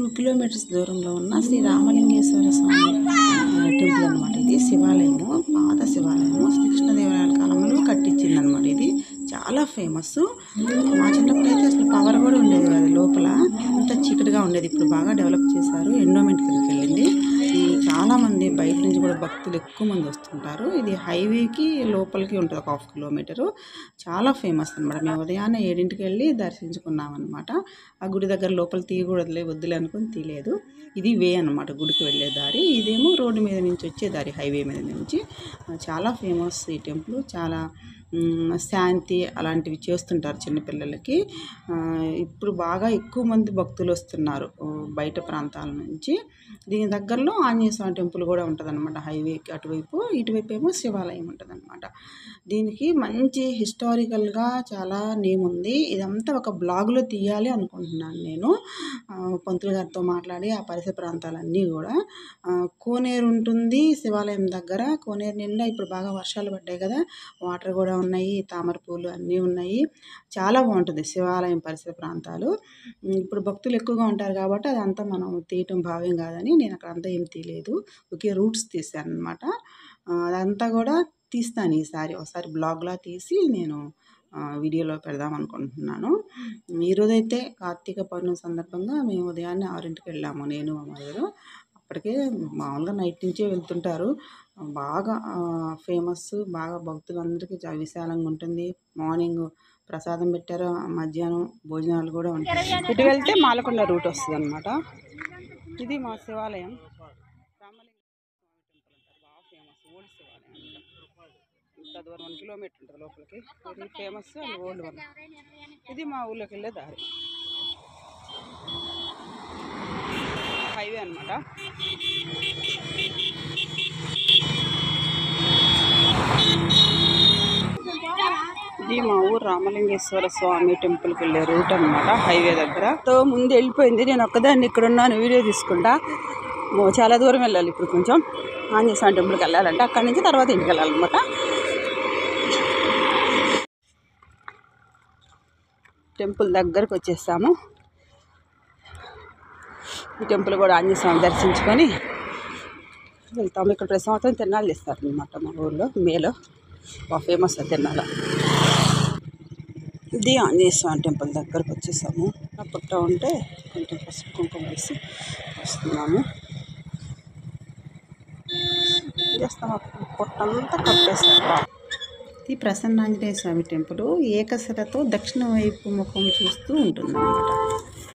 2 kilometres దూరంలో ఉన్న శ్రీ రామలింగేశ్వర స్వామి temple అనమాట. ఇది శివాలయము, పాత శివాలయము. శ్రీకృష్ణదేవరాయల కాలంలో కట్టించిందనమాట. ఇది చాలా ఫేమస్. మా చిన్నప్పుడు అయితే అసలు పవర్ కూడా ఉండేది కాదు, లోపల అంత చీకటిగా ఉండేది. ఇప్పుడు బాగా డెవలప్ చేశారు, ఎండోమెంట్ కిందకి వెళ్ళింది. చాలామంది బయట నుంచి కూడా భక్తులు ఎక్కువ మంది వస్తుంటారు. ఇది హైవేకి లోపలికి ఉంటుంది, ఒక 1/2 కిలోమీటరు. చాలా ఫేమస్ అనమాట. మేము ఉదయాన్నే 7ంటికి వెళ్ళి దర్శించుకున్నాం అనమాట. ఆ గుడి దగ్గర లోపల తీయకూడదులే, వద్దులే అనుకుని తీయలేదు. ఇది వే అనమాట, గుడికి వెళ్ళే దారి. ఇదేమో రోడ్డు మీద నుంచి వచ్చే దారి, హైవే మీద నుంచి. చాలా ఫేమస్ ఈ టెంపుల్. చాలా శాంతి అలాంటివి చేస్తుంటారు చిన్నపిల్లలకి. ఇప్పుడు బాగా ఎక్కువ మంది భక్తులు వస్తున్నారు బయట ప్రాంతాల నుంచి. దీని దగ్గరలో ఆంజనేయ స్వామి టెంపుల్ కూడా ఉంటుంది అనమాట, హైవేకి అటువైపు. ఇటువైపు ఏమో శివాలయం ఉంటుంది అనమాట. దీనికి మంచి హిస్టారికల్గా చాలా నేమ్ ఉంది. ఇదంతా ఒక బ్లాగ్లో తీయాలి అనుకుంటున్నాను నేను. పంతులు గారితో మాట్లాడి ఆ పరిసర ప్రాంతాలన్నీ కూడా. కోనేరు ఉంటుంది శివాలయం దగ్గర. కోనేరు నిండా ఇప్పుడు బాగా వర్షాలు పడ్డాయి కదా, వాటర్ కూడా ఉన్నాయి, తామర పూలు అన్నీ ఉన్నాయి. చాలా బాగుంటుంది శివాలయం పరిసర ప్రాంతాలు. ఇప్పుడు భక్తులు ఎక్కువగా ఉంటారు కాబట్టి అదంతా మనం తీయటం భావ్యం కాదని నేను అక్కడ అంతా ఏం తీయలేదు, ఒకే రూట్స్ తీసాను అనమాట. అదంతా కూడా తీస్తాను ఈసారి, ఒకసారి బ్లాగ్లా తీసి నేను వీడియోలో పెడదాం అనుకుంటున్నాను. ఈరోజైతే కార్తీక పౌర్ణమి సందర్భంగా మేము ఉదయాన్నే 6ంటికి వెళ్ళాము, నేను మా మదరు. అప్పటికే మామూలుగా నైట్ నుంచే వెళ్తుంటారు. బాగా ఫేమస్, బాగా భక్తులందరికీ చాలా విశాలంగా ఉంటుంది. మార్నింగ్ ప్రసాదం పెట్టారు, మధ్యాహ్నం భోజనాలు కూడా ఉంటాయి. ఇటు వెళ్తే మాలకొండ రూట్ వస్తుంది అనమాట. ఇది మా శివాలయం, రామలింగ స్వామి టెంపుల్ అంటారు. బాగా ఫేమస్, ఓల్డ్ శివాలయం అంటారు. ఇంత దూరం 1 కిలోమీటర్ ఉంటుంది లోపలికి. Very famous and old one. ఇది మా ఊళ్ళోకి వెళ్ళే దారి, హైవే అనమాట. ఇది మా ఊరు రామలింగేశ్వర స్వామి టెంపుల్కి వెళ్ళే రూట్ అనమాట, హైవే దగ్గర. ముందు వెళ్ళిపోయింది, నేను ఒక్కదాన్ని ఇక్కడ ఉన్నాను, వీడియో తీసుకుంటా. చాలా దూరం వెళ్ళాలి ఇప్పుడు, కొంచెం ఆంజనేయ స్వామి టెంపుల్కి వెళ్ళాలంటే. అక్కడి నుంచి తర్వాత ఇంటికి వెళ్ళాలన్నమాట. టెంపుల్ దగ్గరకు వచ్చేసాము. ఈ టెంపుల్ కూడా ఆంజనేయ స్వామి దర్శించుకొని వెళ్తాము. ఇక్కడ ప్రతి సంవత్సరం తిరణాలు చేస్తారు అనమాట మా ఊళ్ళో, మేలో. బాగా ఫేమస్ తిరణాల. ఇది ఆంజనేయ స్వామి టెంపుల్ దగ్గరకు వచ్చేసాము. పుట్ట ఉంటే కొంచెం పసుపు కుంకుమ వేసి వస్తున్నాము. చేస్తాము, పుట్టంతా కప్పేస్తారు. ఈ ప్రసన్న ఆంజనేయ స్వామి టెంపుల్ ఏకశిలతో దక్షిణ వైపు ముఖం చూస్తూ ఉంటుందన్నమాట.